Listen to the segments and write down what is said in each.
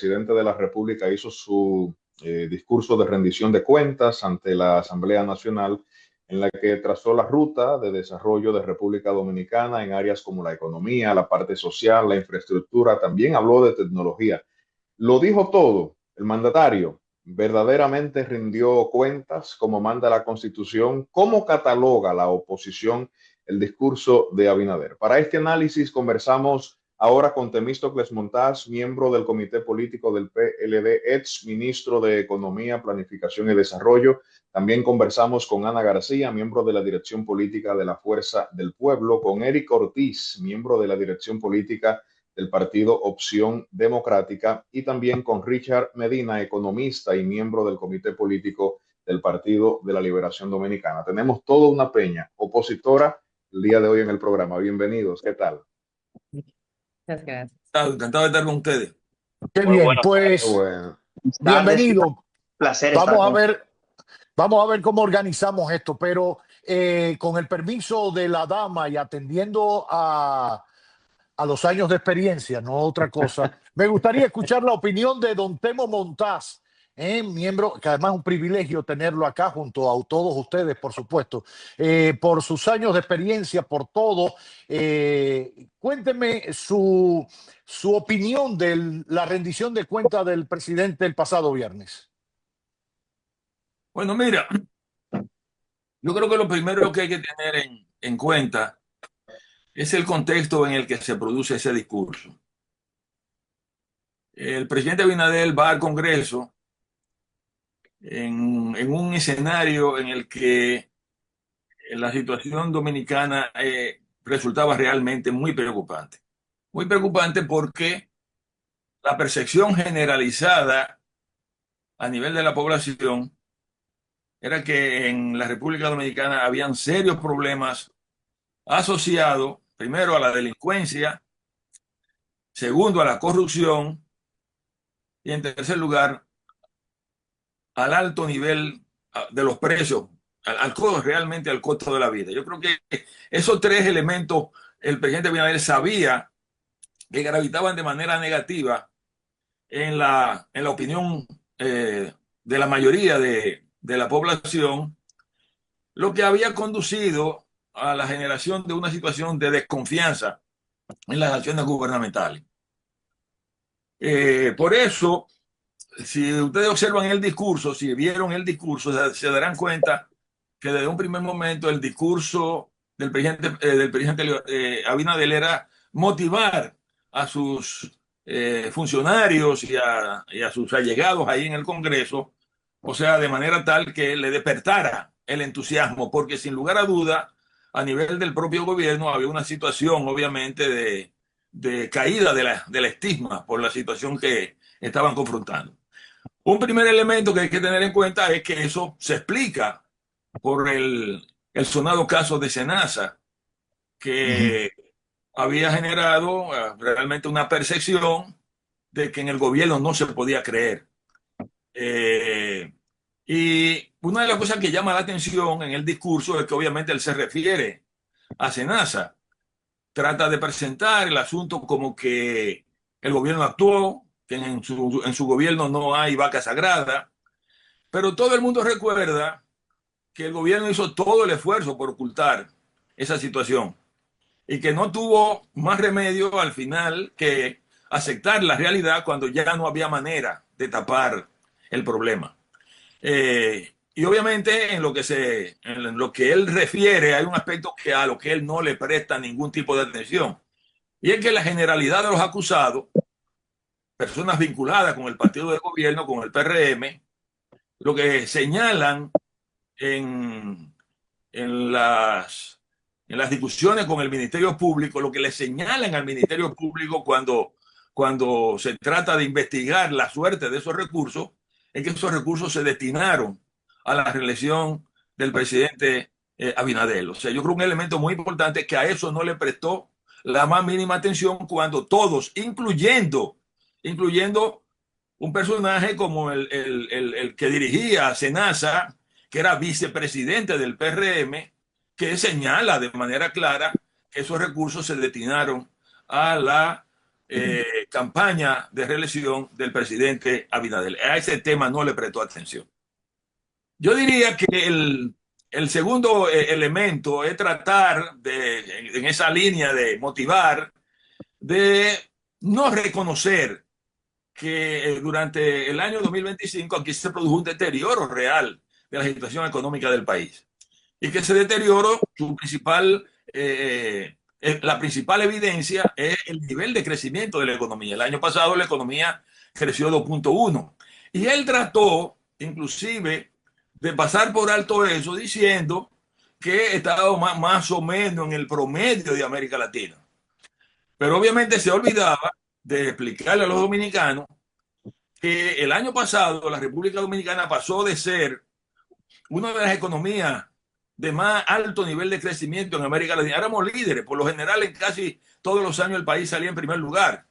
presidente de la República hizo su discurso de rendición de cuentas ante la Asamblea Nacional, en la que trazó la ruta de desarrollo de República Dominicana en áreas como la economía, la parte social, la infraestructura. También habló de tecnología. Lo dijo todo. El mandatario verdaderamente rindió cuentas como manda la Constitución. ¿Cómo cataloga la oposición el discurso de Abinader? Para este análisis conversamos ahora con Temístocles Montaz, miembro del Comité Político del PLD, ex ministro de Economía, Planificación y Desarrollo. También conversamos con Ana García, miembro de la Dirección Política de la Fuerza del Pueblo, con Eric Ortiz, miembro de la Dirección Política del Partido Opción Democrática, y también con Richard Medina, economista y miembro del Comité Político del Partido de la Liberación Dominicana. Tenemos toda una peña opositora el día de hoy en el programa. Bienvenidos, ¿qué tal? Muchas gracias. Encantado de estar con ustedes. Qué Muy bien, buenas pues Bueno, tardes, bienvenido. placer estar Vamos a con ustedes. ver, vamos a ver cómo organizamos esto, pero con el permiso de la dama y atendiendo a los años de experiencia, no otra cosa, me gustaría escuchar la opinión de don Temo Montaz, miembro, que además es un privilegio tenerlo acá junto a todos ustedes, por supuesto, por sus años de experiencia, por todo. Cuénteme su opinión de la rendición de cuentas del presidente el pasado viernes. Bueno, mira, yo creo que lo primero que hay que tener en cuenta es el contexto en el que se produce ese discurso. El presidente Abinader va al Congreso en un escenario en el que la situación dominicana resultaba realmente muy preocupante. Muy preocupante porque la percepción generalizada a nivel de la población era que en la República Dominicana habían serios problemas asociados, primero, a la delincuencia, segundo, a la corrupción y, en tercer lugar, al alto nivel de los precios, realmente al costo de la vida. Yo creo que esos tres elementos el presidente Abinader sabía que gravitaban de manera negativa en la opinión de la mayoría de la población, lo que había conducido a la generación de una situación de desconfianza en las acciones gubernamentales. Por eso, si ustedes observan el discurso, si vieron el discurso, se darán cuenta que desde un primer momento el discurso del presidente Abinader era motivar a sus funcionarios y a sus allegados ahí en el Congreso, o sea, de manera tal que le despertara el entusiasmo, porque sin lugar a duda, a nivel del propio gobierno había una situación, obviamente, de caída de la estigma por la situación que estaban confrontando. Un primer elemento que hay que tener en cuenta es que eso se explica por el sonado caso de Senasa, que había generado realmente una percepción de que en el gobierno no se podía creer. Y una de las cosas que llama la atención en el discurso es que obviamente él se refiere a Senasa, trata de presentar el asunto como que el gobierno actuó, que en su gobierno no hay vaca sagrada, pero todo el mundo recuerda que el gobierno hizo todo el esfuerzo por ocultar esa situación y que no tuvo más remedio al final que aceptar la realidad cuando ya no había manera de tapar el problema. Y obviamente en lo que él refiere hay un aspecto a lo que él no le presta ningún tipo de atención, y es que la generalidad de los acusados, personas vinculadas con el partido de gobierno, con el PRM, lo que señalan en, en las, en las discusiones con el Ministerio Público, lo que le señalan al Ministerio Público cuando se trata de investigar la suerte de esos recursos, es que esos recursos se destinaron a la reelección del presidente Abinader. O sea, yo creo que un elemento muy importante es que a eso no le prestó la más mínima atención cuando todos, incluyendo un personaje como el que dirigía Senasa, que era vicepresidente del PRM, que señala de manera clara que esos recursos se destinaron a la campaña de reelección del presidente Abinader. A ese tema no le prestó atención. Yo diría que el segundo elemento es tratar en esa línea de motivar, de no reconocer que durante el año 2025 aquí se produjo un deterioro real de la situación económica del país y que ese deterioro, la principal evidencia es el nivel de crecimiento de la economía. El año pasado la economía creció 2.1 y él trató inclusive de pasar por alto eso diciendo que estaba más o menos en el promedio de América Latina. Pero obviamente se olvidaba de explicarle a los dominicanos que el año pasado la República Dominicana pasó de ser una de las economías de más alto nivel de crecimiento en América Latina. Éramos líderes, por lo general en casi todos los años el país salía en primer lugar.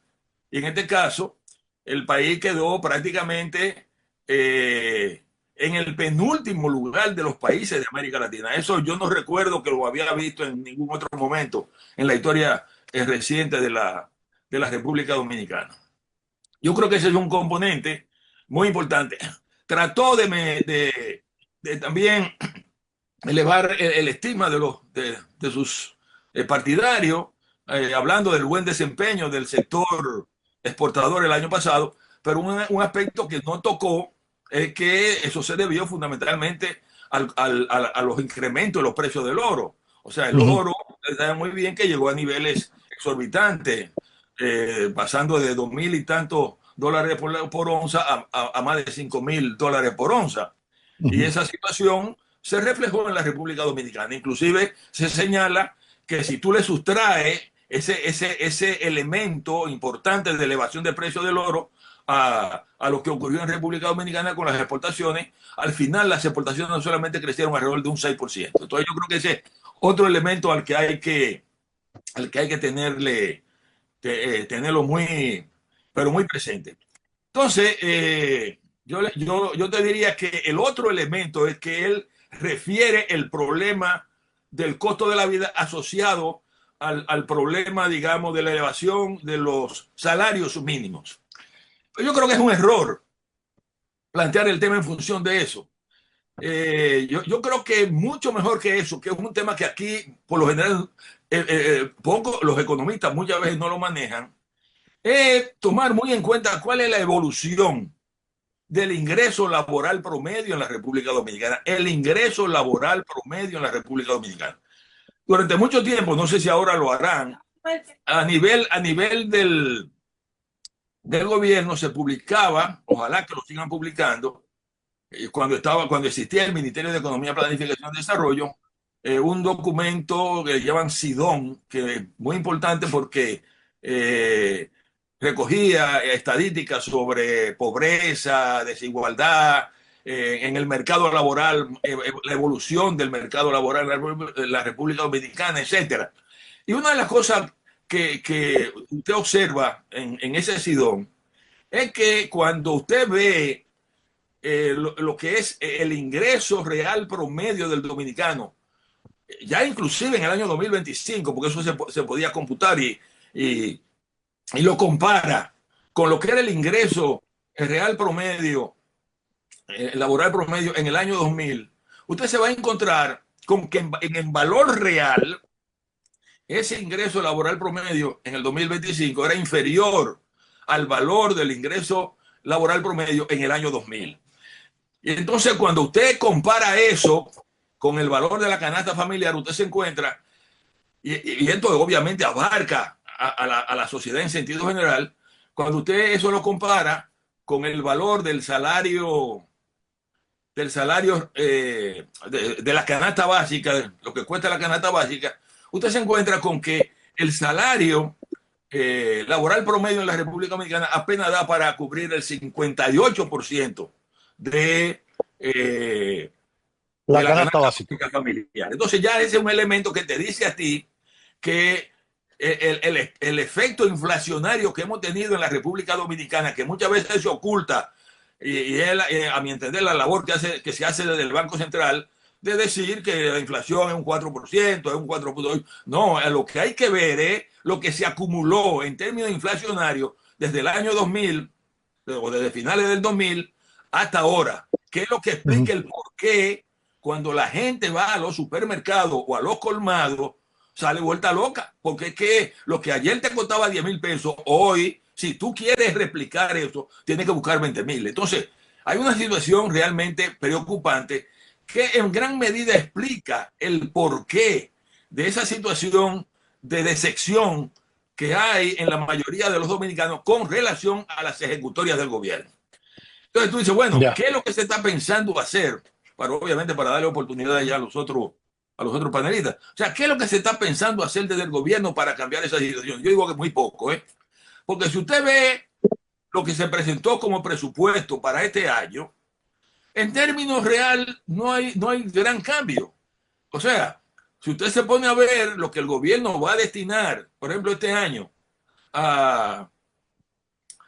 Y en este caso, el país quedó prácticamente en el penúltimo lugar de los países de América Latina. Eso yo no recuerdo que lo había visto en ningún otro momento en la historia reciente de la República Dominicana. Yo creo que ese es un componente muy importante. Trató de también elevar el estigma de sus partidarios, hablando del buen desempeño del sector exportador el año pasado, pero un aspecto que no tocó es que eso se debió fundamentalmente a los incrementos de los precios del oro. O sea, el oro, sabe muy bien que llegó a niveles exorbitantes, pasando de 2.000 y tantos dólares por onza a más de $5.000 por onza. Y esa situación se reflejó en la República Dominicana. Inclusive se señala que si tú le sustraes ese elemento importante de elevación de precio del oro a lo que ocurrió en República Dominicana con las exportaciones, al final las exportaciones no solamente crecieron alrededor de un 6%. Entonces yo creo que ese es otro elemento al que hay que tenerlo pero muy presente. Entonces, yo te diría que el otro elemento es que él refiere el problema del costo de la vida asociado al problema, digamos, de la elevación de los salarios mínimos. Yo creo que es un error plantear el tema en función de eso. Yo creo que mucho mejor que eso, que es un tema que aquí, por lo general, los economistas muchas veces no lo manejan, es tomar muy en cuenta cuál es la evolución del ingreso laboral promedio en la República Dominicana. El ingreso laboral promedio en la República Dominicana. Durante mucho tiempo, no sé si ahora lo harán, a nivel del gobierno se publicaba, ojalá que lo sigan publicando, cuando existía el Ministerio de Economía, Planificación y Desarrollo, un documento que llaman SIDON, que es muy importante porque recogía estadísticas sobre pobreza, desigualdad, en el mercado laboral, la evolución del mercado laboral en la República Dominicana, etcétera. Y una de las cosas que usted observa en ese SIDON es que cuando usted ve lo que es el ingreso real promedio del dominicano, ya inclusive en el año 2025, porque eso se podía computar y lo compara con lo que era el ingreso real promedio, laboral promedio en el año 2000, usted se va a encontrar con que en valor real ese ingreso laboral promedio en el 2025 era inferior al valor del ingreso laboral promedio en el año 2000. Y entonces cuando usted compara eso con el valor de la canasta familiar, usted se encuentra, y esto obviamente abarca a la sociedad en sentido general, cuando usted eso lo compara con el valor del salario de la canasta básica, lo que cuesta la canasta básica, usted se encuentra con que el salario laboral promedio en la República Dominicana apenas da para cubrir el 58% de la canasta básica familiar. Entonces ya ese es un elemento que te dice a ti que el efecto inflacionario que hemos tenido en la República Dominicana, que muchas veces se oculta, y es, a mi entender, la labor que se hace desde el Banco Central de decir que la inflación es un 4%, es un 4.8%. No, lo que hay que ver es lo que se acumuló en términos inflacionarios desde el año 2000 o desde finales del 2000 hasta ahora. ¿Qué es lo que explica el por qué cuando la gente va a los supermercados o a los colmados sale vuelta loca? Porque es que lo que ayer te costaba 10,000 pesos, hoy, si tú quieres replicar eso, tienes que buscar 20,000. Entonces, hay una situación realmente preocupante que en gran medida explica el porqué de esa situación de decepción que hay en la mayoría de los dominicanos con relación a las ejecutorias del gobierno. Entonces tú dices, bueno, Ya. ¿qué es lo que se está pensando hacer? Obviamente para darle oportunidad ya a los otros panelistas. O sea, ¿qué es lo que se está pensando hacer desde el gobierno para cambiar esa situación? Yo digo que muy poco, ¿eh? Porque si usted ve lo que se presentó como presupuesto para este año, en términos real no hay gran cambio. O sea, si usted se pone a ver lo que el gobierno va a destinar, por ejemplo, este año a,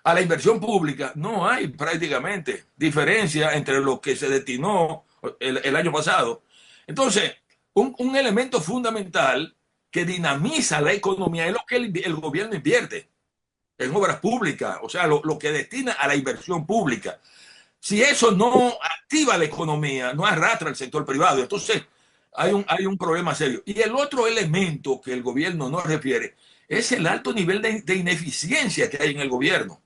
a la inversión pública, no hay prácticamente diferencia entre lo que se destinó el año pasado. Entonces, un elemento fundamental que dinamiza la economía es lo que el gobierno invierte en obras públicas, o sea, lo que destina a la inversión pública. Si eso no activa la economía, no arrastra el sector privado, entonces hay un problema serio. Y el otro elemento que el gobierno no refiere es el alto nivel de ineficiencia que hay en el gobierno.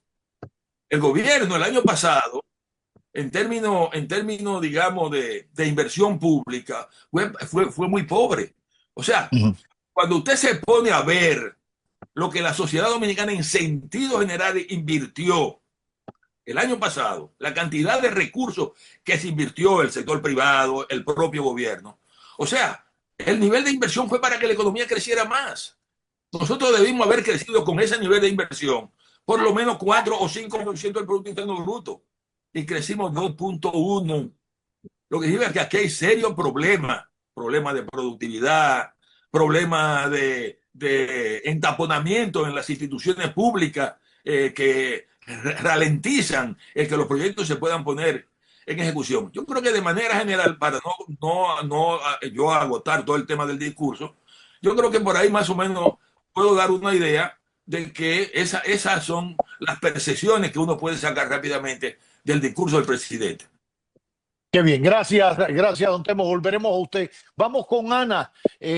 El gobierno el año pasado, en términos digamos, de inversión pública, fue muy pobre. O sea, cuando usted se pone a ver lo que la sociedad dominicana en sentido general invirtió el año pasado, la cantidad de recursos que se invirtió el sector privado, el propio gobierno. O sea, el nivel de inversión fue para que la economía creciera más. Nosotros debimos haber crecido con ese nivel de inversión por lo menos 4 o 5% del Producto Interno Bruto y crecimos 2.1. Lo que significa que aquí hay serios problemas de productividad, problemas de entaponamiento en las instituciones públicas que ralentizan el que los proyectos se puedan poner en ejecución. Yo creo que de manera general, para no yo agotar todo el tema del discurso, yo creo que por ahí más o menos puedo dar una idea de que esas son las percepciones que uno puede sacar rápidamente del discurso del presidente. Qué bien, gracias, gracias, don Temo. Volveremos a usted. Vamos con Ana,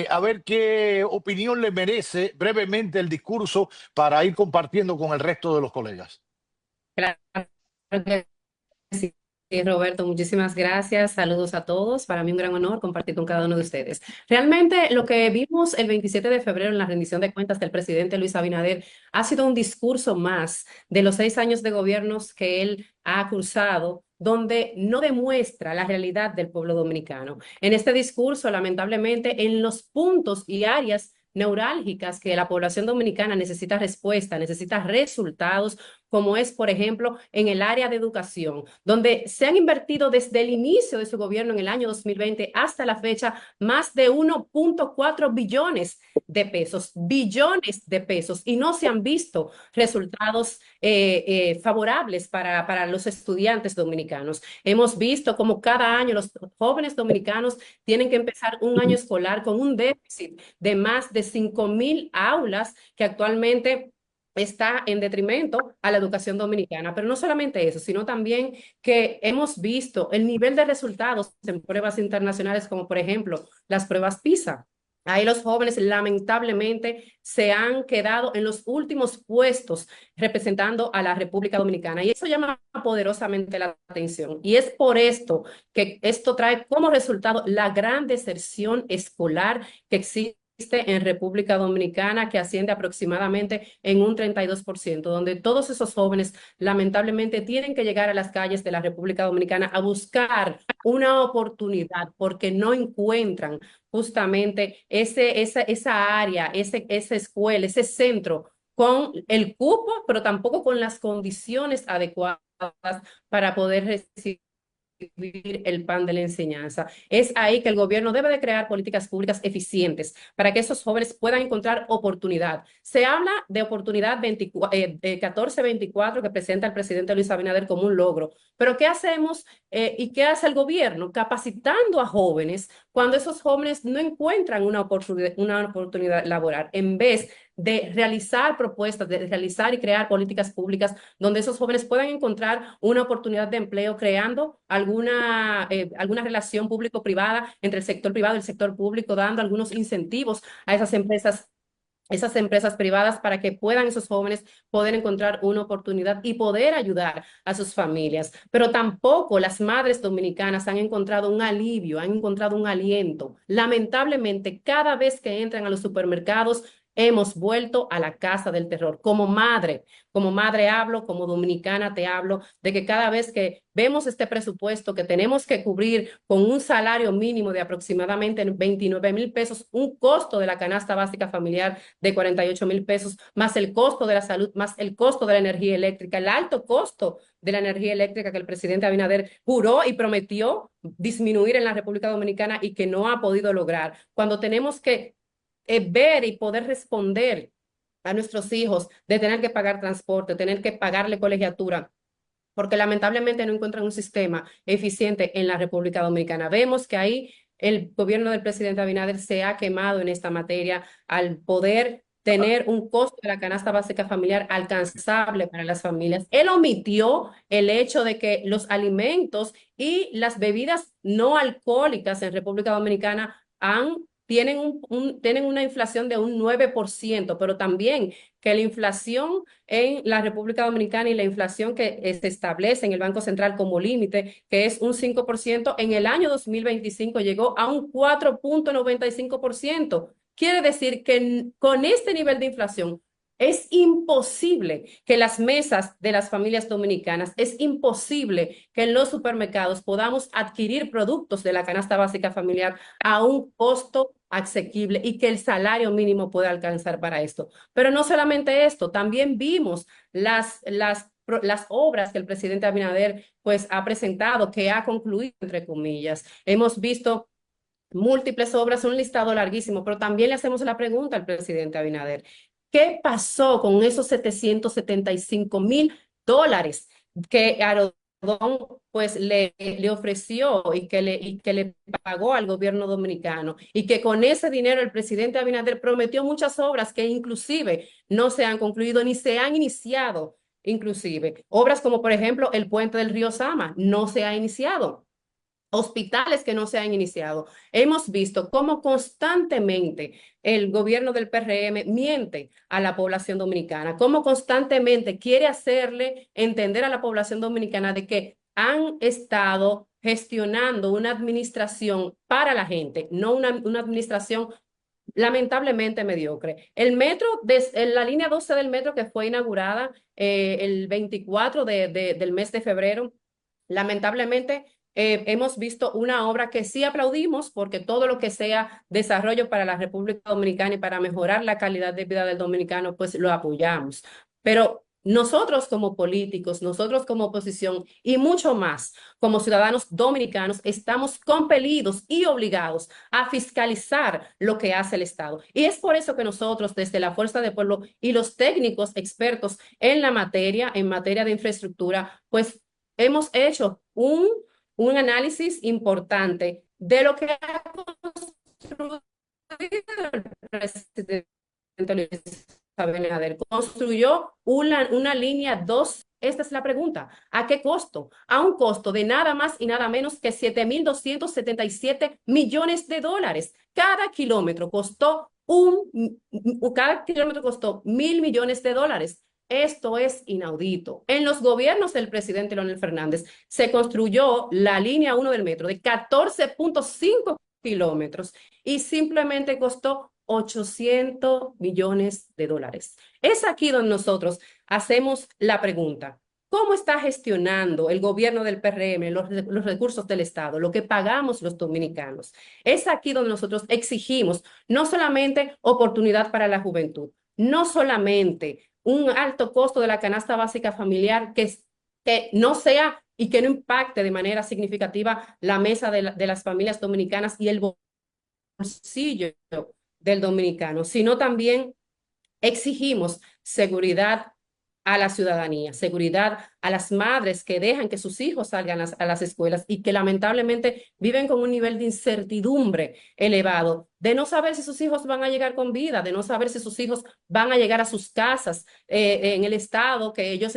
a ver qué opinión le merece brevemente el discurso para ir compartiendo con el resto de los colegas. Claro que sí, Roberto, muchísimas gracias. Saludos a todos. Para mí un gran honor compartir con cada uno de ustedes. Realmente lo que vimos el 27 de febrero en la rendición de cuentas del presidente Luis Abinader ha sido un discurso más de los 6 años de gobiernos que él ha cursado, donde no demuestra la realidad del pueblo dominicano. En este discurso, lamentablemente, en los puntos y áreas neurálgicas que la población dominicana necesita respuesta, necesita resultados, como es, por ejemplo, en el área de educación, donde se han invertido desde el inicio de su gobierno en el año 2020 hasta la fecha más de 1.4 billones de pesos, y no se han visto resultados favorables para los estudiantes dominicanos. Hemos visto como cada año los jóvenes dominicanos tienen que empezar un año escolar con un déficit de más de 5,000 aulas que actualmente está en detrimento a la educación dominicana. Pero no solamente eso, sino también que hemos visto el nivel de resultados en pruebas internacionales, como por ejemplo las pruebas PISA. Ahí los jóvenes lamentablemente se han quedado en los últimos puestos representando a la República Dominicana, y eso llama poderosamente la atención. Y es por esto que esto trae como resultado la gran deserción escolar que existe en República Dominicana, que asciende aproximadamente en un 32%, donde todos esos jóvenes lamentablemente tienen que llegar a las calles de la República Dominicana a buscar una oportunidad porque no encuentran justamente esa área, esa escuela, ese centro con el cupo, pero tampoco con las condiciones adecuadas para poder recibir recibir el pan de la enseñanza. Es ahí que el gobierno debe de crear políticas públicas eficientes para que esos jóvenes puedan encontrar oportunidad. Se habla de oportunidad 1424 que presenta el presidente Luis Abinader como un logro, pero ¿qué hacemos y qué hace el gobierno? Capacitando a jóvenes cuando esos jóvenes no encuentran una oportunidad laboral, en vez de realizar propuestas, de realizar y crear políticas públicas donde esos jóvenes puedan encontrar una oportunidad de empleo creando alguna relación público-privada entre el sector privado y el sector público, dando algunos incentivos a esas empresas privadas para que puedan esos jóvenes poder encontrar una oportunidad y poder ayudar a sus familias. Pero tampoco las madres dominicanas han encontrado un alivio, han encontrado un aliento. Lamentablemente, cada vez que entran a los supermercados, hemos vuelto a la casa del terror. Como madre hablo, como dominicana te hablo, de que cada vez que vemos este presupuesto que tenemos que cubrir con un salario mínimo de aproximadamente 29,000 pesos, un costo de la canasta básica familiar de 48,000 pesos, más el costo de la salud, más el costo de la energía eléctrica, el alto costo de la energía eléctrica que el presidente Abinader juró y prometió disminuir en la República Dominicana y que no ha podido lograr. Cuando tenemos que ver y poder responder a nuestros hijos de tener que pagar transporte, tener que pagarle colegiatura, porque lamentablemente no encuentran un sistema eficiente en la República Dominicana. Vemos que ahí el gobierno del presidente Abinader se ha quemado en esta materia al poder tener un costo de la canasta básica familiar alcanzable para las familias. Él omitió el hecho de que los alimentos y las bebidas no alcohólicas en República Dominicana tienen una inflación de un 9%, pero también que la inflación en la República Dominicana y la inflación que se establece en el Banco Central como límite, que es un 5%, en el año 2025 llegó a un 4,95%. Quiere decir que con este nivel de inflación es imposible que las mesas de las familias dominicanas, es imposible que en los supermercados podamos adquirir productos de la canasta básica familiar a un costo asequible y que el salario mínimo pueda alcanzar para esto. Pero no solamente esto, también vimos las obras que el presidente Abinader pues ha presentado, que ha concluido, entre comillas. Hemos visto múltiples obras, un listado larguísimo, pero también le hacemos la pregunta al presidente Abinader. ¿Qué pasó con esos 775,000 dólares que Arodón pues le ofreció y que le pagó al gobierno dominicano? Y que con ese dinero el presidente Abinader prometió muchas obras que inclusive no se han concluido ni se han iniciado. Inclusive obras como por ejemplo el puente del río Sama no se ha iniciado. Hospitales que no se han iniciado. Hemos visto cómo constantemente el gobierno del PRM miente a la población dominicana, cómo constantemente quiere hacerle entender a la población dominicana de que han estado gestionando una administración para la gente, no una administración lamentablemente mediocre. La línea 12 del metro que fue inaugurada el 24 del mes de febrero, lamentablemente hemos visto una obra que sí aplaudimos porque todo lo que sea desarrollo para la República Dominicana y para mejorar la calidad de vida del dominicano, pues lo apoyamos. Pero nosotros como políticos, nosotros como oposición y mucho más como ciudadanos dominicanos estamos compelidos y obligados a fiscalizar lo que hace el Estado. Y es por eso que nosotros desde la Fuerza del Pueblo y los técnicos expertos en en materia de infraestructura, pues hemos hecho un análisis importante de lo que ha construido el presidente Luis Abinader. Construyó una línea 2. Esta es la pregunta. ¿A qué costo? A un costo de nada más y nada menos que 7,277 millones de dólares. Cada kilómetro costó 1,000 millones de dólares. Esto es inaudito. En los gobiernos del presidente Leonel Fernández se construyó la línea 1 del metro de 14,5 kilómetros y simplemente costó 800 millones de dólares. Es aquí donde nosotros hacemos la pregunta. ¿Cómo está gestionando el gobierno del PRM los recursos del Estado, lo que pagamos los dominicanos? Es aquí donde nosotros exigimos no solamente oportunidad para la juventud, no solamente un alto costo de la canasta básica familiar que que no sea y que no impacte de manera significativa la mesa de las familias dominicanas y el bolsillo del dominicano, sino también exigimos seguridad a la ciudadanía, seguridad a las madres que dejan que sus hijos salgan a las escuelas y que lamentablemente viven con un nivel de incertidumbre elevado, de no saber si sus hijos van a llegar con vida, de no saber si sus hijos van a llegar a sus casas en el estado que ellos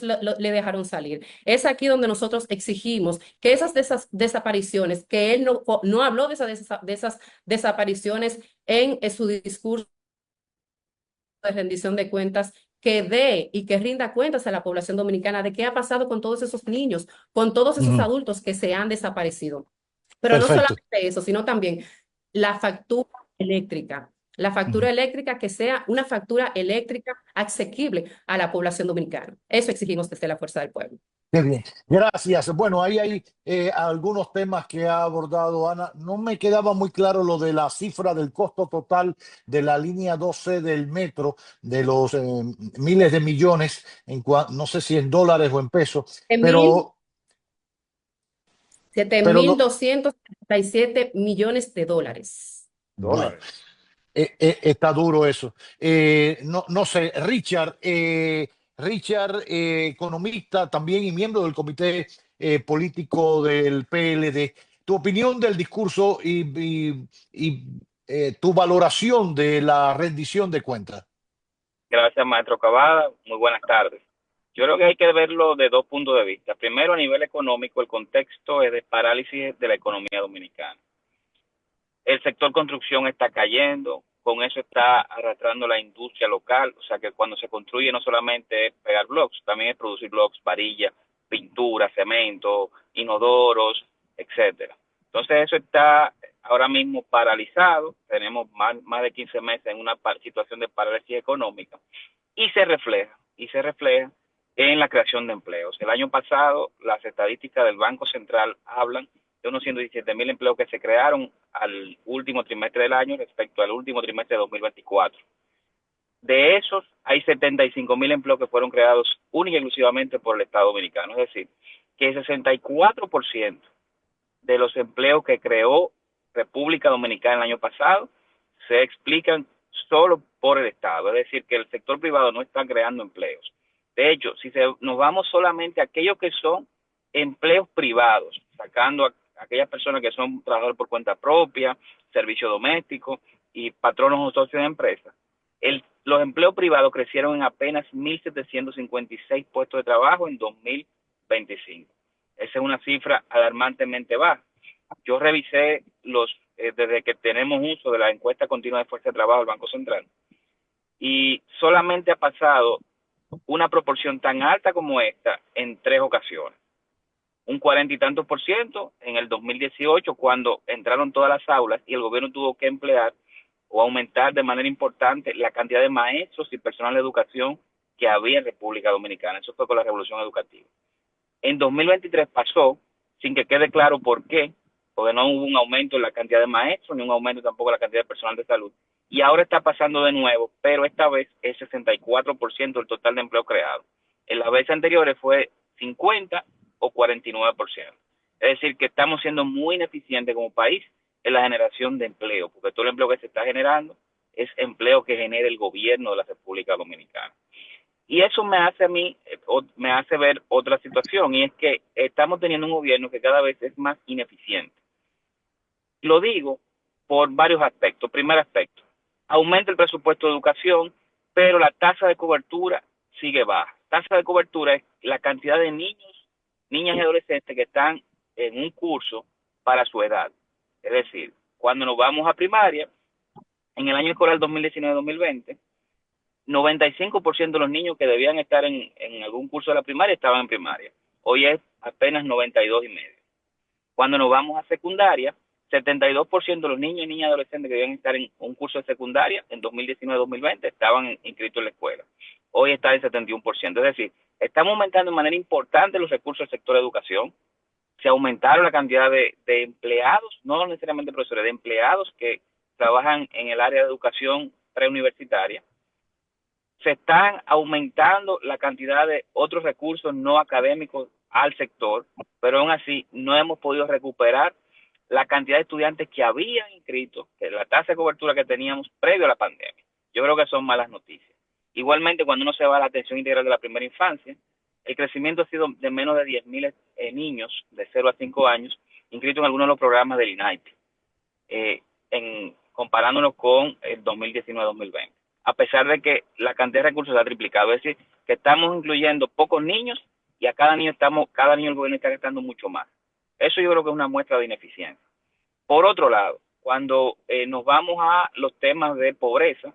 le dejaron salir. Es aquí donde nosotros exigimos que esas desapariciones, que él no habló de esas desapariciones en su discurso de rendición de cuentas, que dé y que rinda cuentas a la población dominicana de qué ha pasado con todos esos niños, con todos esos Ujú. adultos que se han desaparecido. Pero no Perfecto. solamente eso, sino también la factura eléctrica. La Ujú. factura eléctrica que sea una factura eléctrica asequible a la población dominicana. Eso exigimos desde la Fuerza del Pueblo. Qué bien, gracias. Bueno, ahí hay algunos temas que ha abordado Ana. No me quedaba muy claro lo de la cifra del costo total de la línea 12 del metro, de los miles de millones, no sé si en dólares o en pesos, Mil, pero, siete pero mil doscientos treinta y siete millones de dólares. bueno, Dólares. está duro eso. No, no sé, Richard, Richard, economista también y miembro del comité político del PLD. Tu opinión del discurso y tu valoración de la rendición de cuentas. Gracias, maestro Cavada. Muy buenas tardes. Yo creo que hay que verlo de dos puntos de vista. Primero, a nivel económico, el contexto es de parálisis de la economía dominicana. El sector construcción está cayendo, con eso está arrastrando la industria local, o sea que cuando se construye no solamente es pegar blocks, también es producir blocks, varillas, pintura, cemento, inodoros, etcétera. Entonces eso está ahora mismo paralizado, tenemos más de 15 meses en una situación de parálisis económica y se refleja en la creación de empleos. El año pasado las estadísticas del Banco Central hablan de unos 117,000 empleos que se crearon al último trimestre del año respecto al último trimestre de 2024. De esos, hay 75,000 empleos que fueron creados única y exclusivamente por el Estado Dominicano. Es decir, que el 64% de los empleos que creó República Dominicana el año pasado se explican solo por el Estado. Es decir, que el sector privado no está creando empleos. De hecho, si nos vamos solamente a aquellos que son empleos privados, sacando a aquellas personas que son trabajadores por cuenta propia, servicio doméstico y patronos o socios de empresa, los empleos privados crecieron en apenas 1.756 puestos de trabajo en 2025. Esa es una cifra alarmantemente baja. Yo revisé desde que tenemos uso de la encuesta continua de fuerza de trabajo del Banco Central y solamente ha pasado una proporción tan alta como esta en 3 ocasiones. Un 40 y tantos por ciento en el 2018 cuando entraron todas las aulas y el gobierno tuvo que emplear o aumentar de manera importante la cantidad de maestros y personal de educación que había en República Dominicana. Eso fue con la revolución educativa. En 2023 pasó, sin que quede claro por qué, porque no hubo un aumento en la cantidad de maestros, ni un aumento tampoco en la cantidad de personal de salud. Y ahora está pasando de nuevo, pero esta vez es 64% del total de empleo creado. En las veces anteriores fue 50 o 49%. Es decir, que estamos siendo muy ineficientes como país en la generación de empleo, porque todo el empleo que se está generando es empleo que genera el gobierno de la República Dominicana. Y eso me hace a mí, me hace ver otra situación, y es que estamos teniendo un gobierno que cada vez es más ineficiente. Lo digo por varios aspectos. Primer aspecto, aumenta el presupuesto de educación, pero la tasa de cobertura sigue baja. Tasa de cobertura es la cantidad de niños, niñas y adolescentes que están en un curso para su edad. Es decir, cuando nos vamos a primaria, en el año escolar 2019-2020, 95% de los niños que debían estar en algún curso de la primaria estaban en primaria. Hoy es apenas 92,5%. Cuando nos vamos a secundaria, 72% de los niños y niñas adolescentes que debían estar en un curso de secundaria en 2019-2020 estaban inscritos en la escuela. Hoy está en 71%. Es decir, estamos aumentando de manera importante los recursos del sector de educación. Se aumentaron la cantidad de empleados, no necesariamente profesores, de empleados que trabajan en el área de educación preuniversitaria. se están aumentando la cantidad de otros recursos no académicos al sector, pero aún así no hemos podido recuperar la cantidad de estudiantes que habían inscrito, que la tasa de cobertura que teníamos previo a la pandemia. Yo creo que son malas noticias. Igualmente, cuando uno se va a la atención integral de la primera infancia, el crecimiento ha sido de menos de 10.000 niños de 0 a 5 años inscritos en algunos de los programas del INAIP, comparándonos con el 2019-2020. A pesar de que la cantidad de recursos se ha triplicado, es decir, que estamos incluyendo pocos niños y a cada niño el gobierno está gastando mucho más. Eso yo creo que es una muestra de ineficiencia. Por otro lado, cuando nos vamos a los temas de pobreza,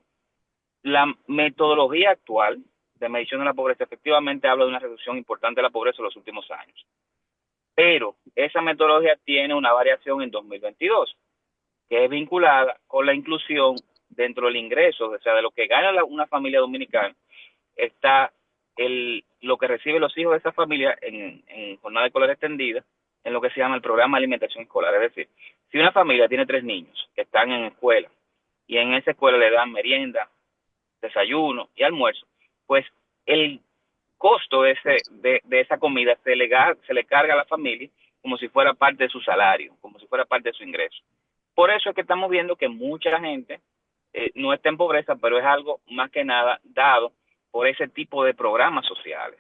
la metodología actual de medición de la pobreza efectivamente habla de una reducción importante de la pobreza en los últimos años. Pero esa metodología tiene una variación en 2022, que es vinculada con la inclusión dentro del ingreso, o sea, de lo que gana una familia dominicana, está lo que reciben los hijos de esa familia en jornada escolar extendida, en lo que se llama el programa de alimentación escolar. Es decir, si una familia tiene 3 niños que están en escuela y en esa escuela le dan merienda, desayuno y almuerzo, pues el costo de esa comida se le carga a la familia como si fuera parte de su salario, como si fuera parte de su ingreso. Por eso es que estamos viendo que mucha gente no está en pobreza, pero es algo más que nada dado por ese tipo de programas sociales.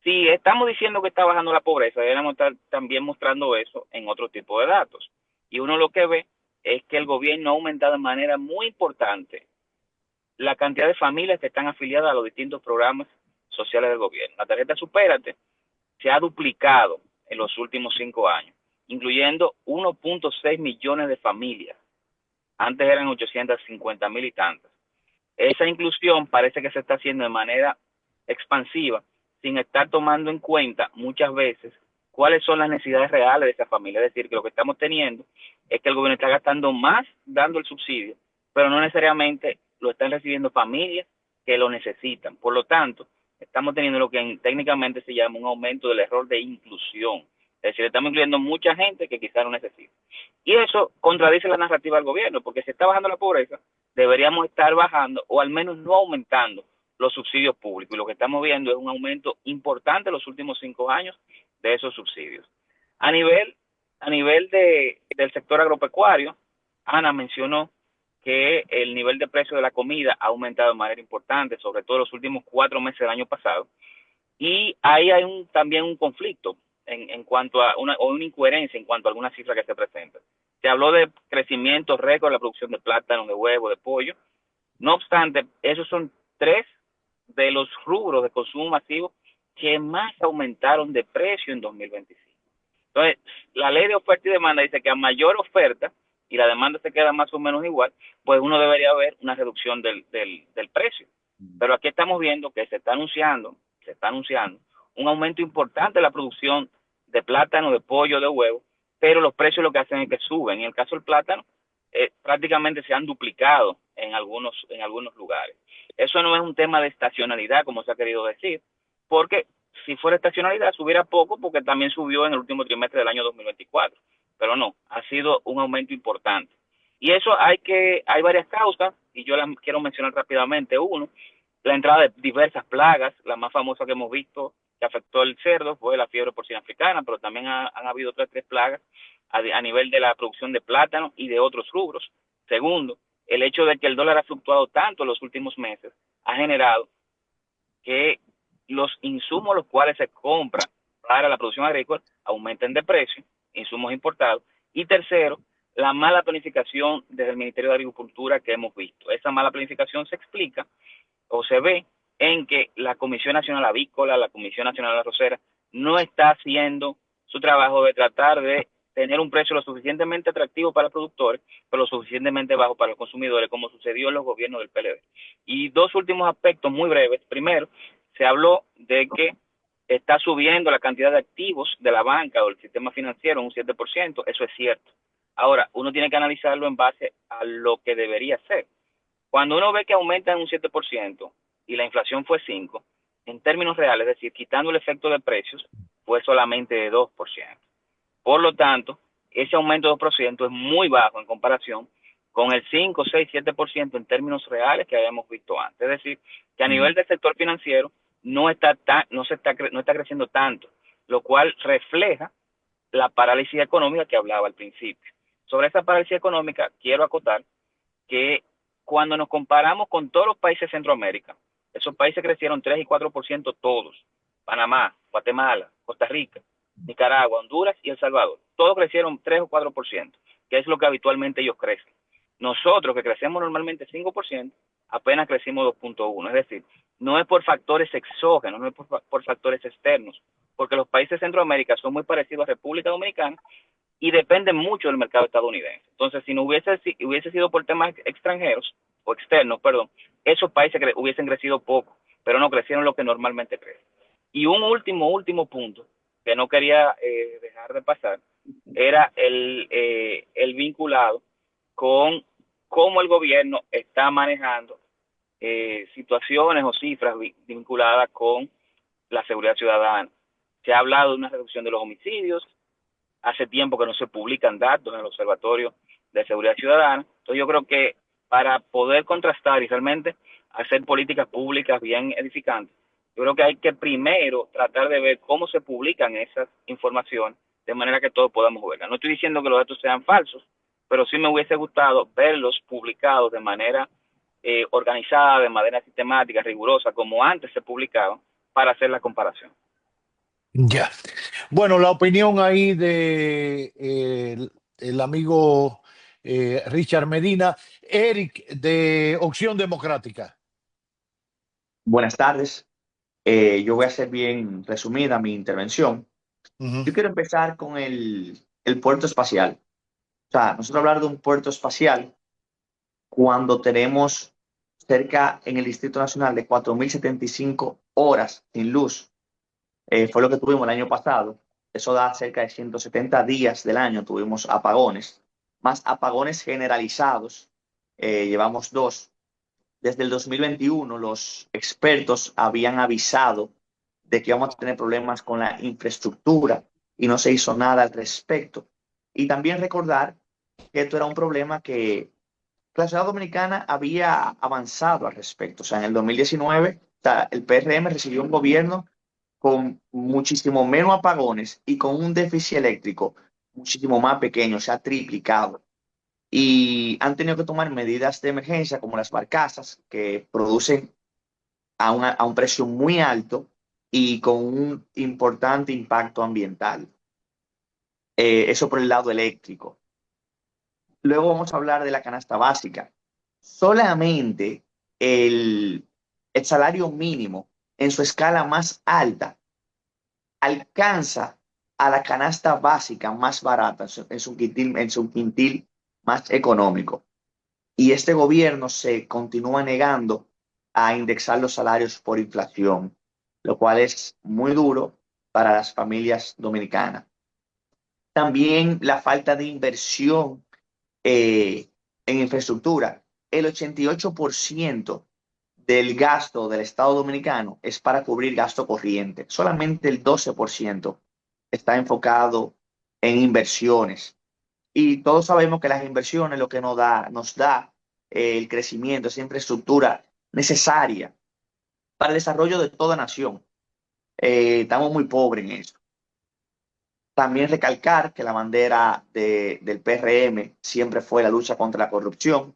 Si estamos diciendo que está bajando la pobreza, deberíamos estar también mostrando eso en otro tipo de datos. Y uno lo que ve es que el gobierno ha aumentado de manera muy importante la cantidad de familias que están afiliadas a los distintos programas sociales del gobierno. La tarjeta Supérate se ha duplicado en los últimos 5 años, incluyendo 1.6 millones de familias. Antes eran 850.000 y tantas. Esa inclusión parece que se está haciendo de manera expansiva, sin estar tomando en cuenta muchas veces cuáles son las necesidades reales de esa familia. Es decir, que lo que estamos teniendo es que el gobierno está gastando más dando el subsidio, pero no necesariamente lo están recibiendo familias que lo necesitan. Por lo tanto, estamos teniendo lo que técnicamente se llama un aumento del error de inclusión. Es decir, estamos incluyendo mucha gente que quizás no necesita. Y eso contradice la narrativa del gobierno, porque si está bajando la pobreza, deberíamos estar bajando o al menos no aumentando los subsidios públicos. Y lo que estamos viendo es un aumento importante en los últimos 5 años de esos subsidios. A nivel del sector agropecuario, Ana mencionó que el nivel de precio de la comida ha aumentado de manera importante, sobre todo en los últimos 4 meses del año pasado. Y ahí hay también un conflicto en cuanto a una incoherencia en cuanto a algunas cifras que se presentan. Se habló de crecimiento récord de la producción de plátano, de huevo, de pollo. No obstante, esos son 3 de los rubros de consumo masivo que más aumentaron de precio en 2025. Entonces, la ley de oferta y demanda dice que a mayor oferta y la demanda se queda más o menos igual, pues uno debería ver una reducción del precio. Pero aquí estamos viendo que se está anunciando un aumento importante de la producción de plátano, de pollo, de huevo, pero los precios lo que hacen es que suben. En el caso del plátano, prácticamente se han duplicado en algunos lugares. Eso no es un tema de estacionalidad, como se ha querido decir, porque si fuera estacionalidad subiera poco, porque también subió en el último trimestre del año 2024, pero no, ha sido un aumento importante. Y eso hay varias causas, y yo las quiero mencionar rápidamente. Uno, la entrada de diversas plagas. La más famosa que hemos visto que afectó el cerdo fue la fiebre porcina africana, pero también han habido 3 plagas a nivel de la producción de plátano y de otros rubros. Segundo, el hecho de que el dólar ha fluctuado tanto en los últimos meses ha generado que los insumos los cuales se compran para la producción agrícola aumenten de precio, insumos importados. Y tercero, la mala planificación desde el Ministerio de Agricultura que hemos visto. Esa mala planificación se explica o se ve en que la Comisión Nacional Avícola, la Comisión Nacional Arrocera, no está haciendo su trabajo de tratar de tener un precio lo suficientemente atractivo para los productores, pero lo suficientemente bajo para los consumidores, como sucedió en los gobiernos del PLD. Y 2 últimos aspectos muy breves. Primero, se habló de que está subiendo la cantidad de activos de la banca o del sistema financiero en un 7%. Eso es cierto. Ahora, uno tiene que analizarlo en base a lo que debería ser. Cuando uno ve que aumenta en un 7% y la inflación fue 5%, en términos reales, es decir, quitando el efecto de precios, fue solamente de 2%. Por lo tanto, ese aumento de 2% es muy bajo en comparación con el 5, 6, 7% en términos reales que habíamos visto antes. Es decir, que a nivel del sector financiero no está creciendo tanto, lo cual refleja la parálisis económica que hablaba al principio. Sobre esa parálisis económica, quiero acotar que cuando nos comparamos con todos los países de Centroamérica, esos países crecieron 3 y 4% todos. Panamá, Guatemala, Costa Rica, Nicaragua, Honduras y El Salvador. Todos crecieron 3 o 4%, que es lo que habitualmente ellos crecen. Nosotros, que crecemos normalmente 5%, apenas crecimos 2.1%. Es decir, no es por factores exógenos, no es por factores externos, porque los países de Centroamérica son muy parecidos a República Dominicana y dependen mucho del mercado estadounidense. Entonces, si no hubiese sido por temas extranjeros, o externos, perdón, esos países hubiesen crecido poco, pero no crecieron lo que normalmente crecen. Y un último punto que no quería dejar de pasar era el vinculado con cómo el gobierno está manejando situaciones o cifras vinculadas con la seguridad ciudadana. Se ha hablado de una reducción de los homicidios, hace tiempo que no se publican datos en el Observatorio de Seguridad Ciudadana. Entonces yo creo que para poder contrastar y realmente hacer políticas públicas bien edificantes, yo creo que hay que primero tratar de ver cómo se publican esas informaciones de manera que todos podamos verlas. No estoy diciendo que los datos sean falsos, pero sí me hubiese gustado verlos publicados de manera organizada, de manera sistemática, rigurosa, como antes se publicaban, para hacer la comparación. Ya. Bueno, la opinión ahí de el amigo Richard Medina. Eric, de Opción Democrática. Buenas tardes. Yo voy a hacer bien resumida mi intervención. Yo quiero empezar con el puerto espacial. O sea, nosotros hablar de un puerto espacial cuando tenemos cerca en el Distrito Nacional de 4.075 horas sin luz. Fue lo que tuvimos el año pasado. Eso da cerca de 170 días del año. Tuvimos apagones, más apagones generalizados. Llevamos 2. Desde el 2021, los expertos habían avisado de que íbamos a tener problemas con la infraestructura y no se hizo nada al respecto. Y también recordar que esto era un problema que la sociedad dominicana había avanzado al respecto. O sea, en el 2019, el PRM recibió un gobierno con muchísimo menos apagones y con un déficit eléctrico muchísimo más pequeño, se ha triplicado. Y han tenido que tomar medidas de emergencia como las barcazas que producen a un precio muy alto y con un importante impacto ambiental. Eso por el lado eléctrico. Luego vamos a hablar de la canasta básica. Solamente el salario mínimo en su escala más alta alcanza a la canasta básica más barata en su quintil más económico. Y este gobierno se continúa negando a indexar los salarios por inflación, lo cual es muy duro para las familias dominicanas. También la falta de inversión en infraestructura. El 88% del gasto del Estado Dominicano es para cubrir gasto corriente. Solamente el 12% está enfocado en inversiones. Y todos sabemos que las inversiones lo que nos da el crecimiento, esa infraestructura necesaria para el desarrollo de toda nación. Estamos muy pobres en eso. También recalcar que la bandera del PRM siempre fue la lucha contra la corrupción.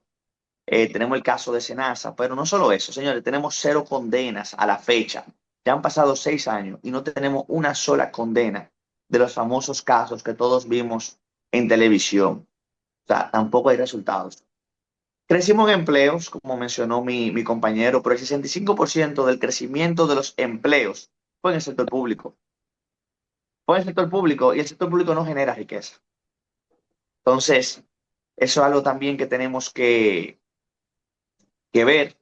Tenemos el caso de Senasa, pero no solo eso, señores, tenemos 0 condenas a la fecha. Ya han pasado 6 años y no tenemos una sola condena de los famosos casos que todos vimos en televisión. O sea, tampoco hay resultados. Crecimos en empleos, como mencionó mi compañero, pero el 65% del crecimiento de los empleos fue en el sector público. Fue en el sector público y el sector público no genera riqueza. Entonces, eso es algo también que tenemos que ver.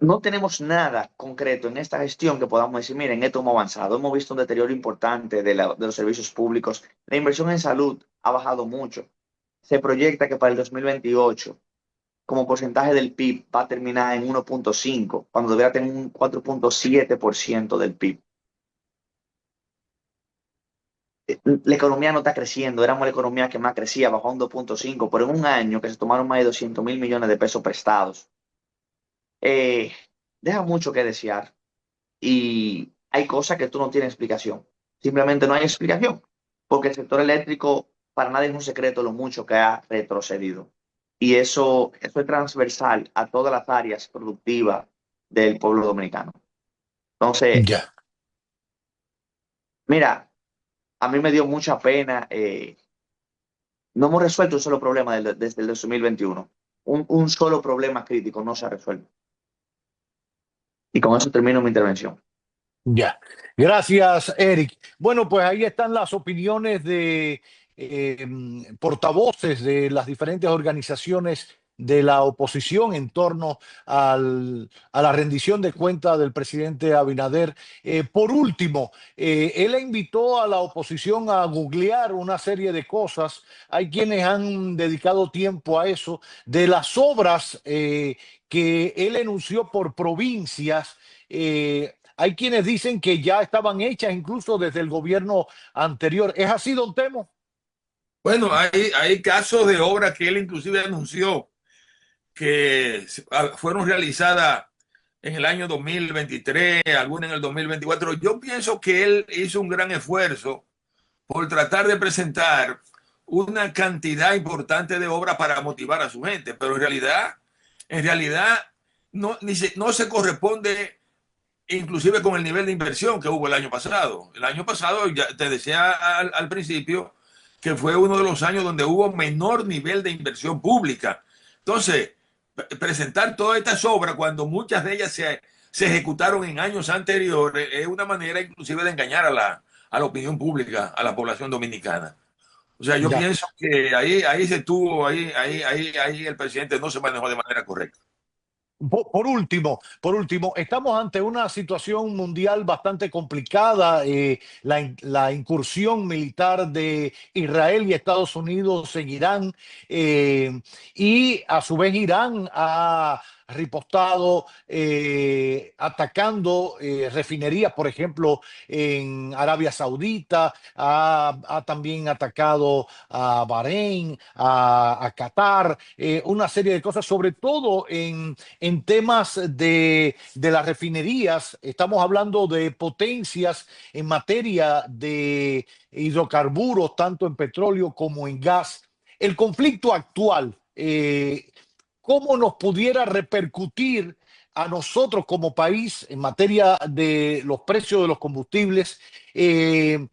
No tenemos nada concreto en esta gestión que podamos decir, miren, esto hemos avanzado, hemos visto un deterioro importante de los servicios públicos. La inversión en salud ha bajado mucho. Se proyecta que para el 2028, como porcentaje del PIB, va a terminar en 1.5, cuando debería tener un 4.7% del PIB. la economía no está creciendo, éramos la economía que más crecía, bajó a un 2.5, pero en un año que se tomaron más de 200.000 millones de pesos prestados, eh, deja mucho que desear y hay cosas que tú no tienes explicación. Simplemente no hay explicación, porque el sector eléctrico para nadie es un secreto lo mucho que ha retrocedido. Y eso es transversal a todas las áreas productivas del pueblo dominicano. Entonces, Ya. mira, a mí me dio mucha pena. No hemos resuelto un solo problema desde el 2021. Un solo problema crítico no se ha resuelto. Y con eso termino mi intervención. Ya, gracias, Eric. Bueno, pues ahí están las opiniones de portavoces de las diferentes organizaciones de la oposición en torno a la rendición de cuentas del presidente Abinader. Por último, él invitó a la oposición a googlear una serie de cosas. Hay quienes han dedicado tiempo a eso, de las obras que él enunció por provincias. Hay quienes dicen que ya estaban hechas incluso desde el gobierno anterior. ¿Es así, don Temo? Bueno, hay casos de obras que él inclusive anunció que fueron realizadas en el año 2023, algunas en el 2024. Yo pienso que él hizo un gran esfuerzo por tratar de presentar una cantidad importante de obras para motivar a su gente, pero en realidad no se corresponde inclusive con el nivel de inversión que hubo el año pasado. El año pasado, ya te decía al principio, que fue uno de los años donde hubo menor nivel de inversión pública. Entonces, presentar todas estas obras cuando muchas de ellas se ejecutaron en años anteriores es una manera inclusive de engañar a la opinión pública, a la población dominicana. O sea, yo Ya. pienso que ahí se tuvo, ahí el presidente no se manejó de manera correcta. Por último, estamos ante una situación mundial bastante complicada. La incursión militar de Israel y Estados Unidos en Irán, y a su vez Irán ha ripostado atacando refinerías, por ejemplo, en Arabia Saudita, ha también atacado a Bahrein, a Qatar, una serie de cosas, sobre todo en temas de las refinerías. Estamos hablando de potencias en materia de hidrocarburos, tanto en petróleo como en gas. El conflicto actual, ¿cómo nos pudiera repercutir a nosotros como país en materia de los precios de los combustibles? ¿Se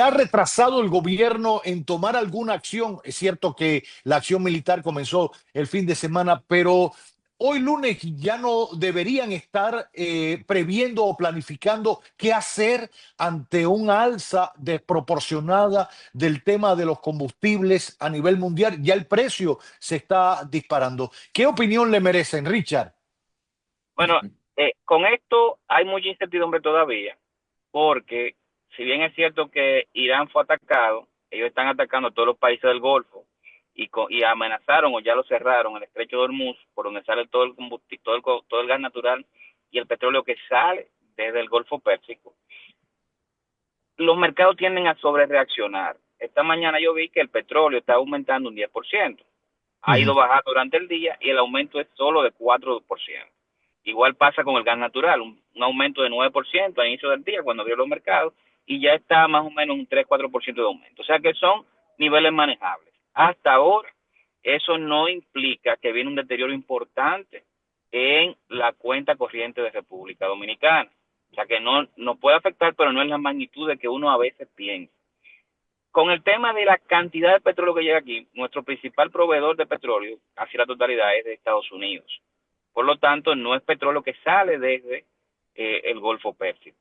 ha retrasado el gobierno en tomar alguna acción? Es cierto que la acción militar comenzó el fin de semana, pero hoy lunes ya no deberían estar previendo o planificando qué hacer ante una alza desproporcionada del tema de los combustibles a nivel mundial. Ya el precio se está disparando. ¿Qué opinión le merecen, Richard? Bueno, con esto hay mucha incertidumbre todavía, porque si bien es cierto que Irán fue atacado, ellos están atacando a todos los países del Golfo y amenazaron o ya lo cerraron el estrecho de Hormuz, por donde sale todo el combustible, todo el gas natural y el petróleo que sale desde el Golfo Pérsico. Los mercados tienden a sobrereaccionar. Esta mañana yo vi que el petróleo está aumentando un 10%. Ha ido bajando durante el día y el aumento es solo de 4%. Igual pasa con el gas natural, un aumento de 9% al inicio del día cuando abrió los mercados y ya está más o menos un 3-4% de aumento. O sea que son niveles manejables. Hasta ahora, eso no implica que viene un deterioro importante en la cuenta corriente de República Dominicana. O sea que no puede afectar, pero no es la magnitud de que uno a veces piensa. Con el tema de la cantidad de petróleo que llega aquí, nuestro principal proveedor de petróleo, casi la totalidad, es de Estados Unidos. Por lo tanto, no es petróleo que sale desde el Golfo Pérsico.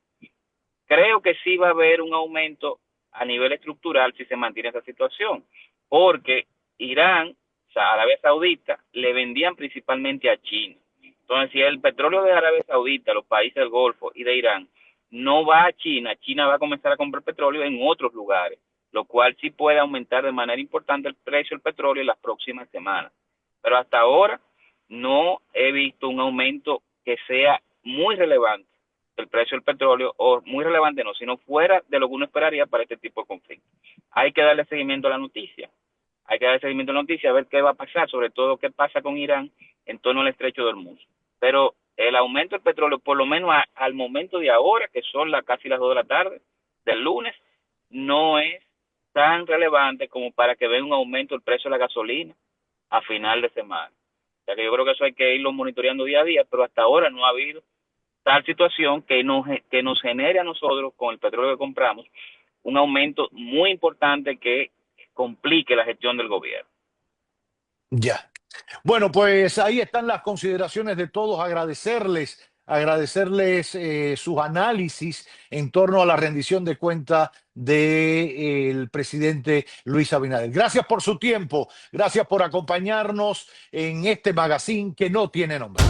Creo que sí va a haber un aumento a nivel estructural si se mantiene esa situación, porque Irán, o sea, Arabia Saudita, le vendían principalmente a China. Entonces, si el petróleo de Arabia Saudita, los países del Golfo y de Irán, no va a China, China va a comenzar a comprar petróleo en otros lugares, lo cual sí puede aumentar de manera importante el precio del petróleo en las próximas semanas. Pero hasta ahora no he visto un aumento que sea muy relevante el precio del petróleo, o muy relevante no, sino fuera de lo que uno esperaría para este tipo de conflicto. Hay que darle seguimiento a la noticia, hay que darle seguimiento a la noticia, a ver qué va a pasar, sobre todo qué pasa con Irán en torno al estrecho de Hormuz. Pero el aumento del petróleo, por lo menos al momento de ahora, que son casi las 2 de la tarde del lunes, no es tan relevante como para que vea un aumento del precio de la gasolina a final de semana. O sea que yo creo que eso hay que irlo monitoreando día a día, pero hasta ahora no ha habido tal situación que nos genere a nosotros, con el petróleo que compramos, un aumento muy importante que complique la gestión del gobierno. Ya. Bueno, pues ahí están las consideraciones de todos. Agradecerles sus análisis en torno a la rendición de cuentas del presidente Luis Abinader. Gracias por su tiempo, gracias por acompañarnos en este magazine que no tiene nombre.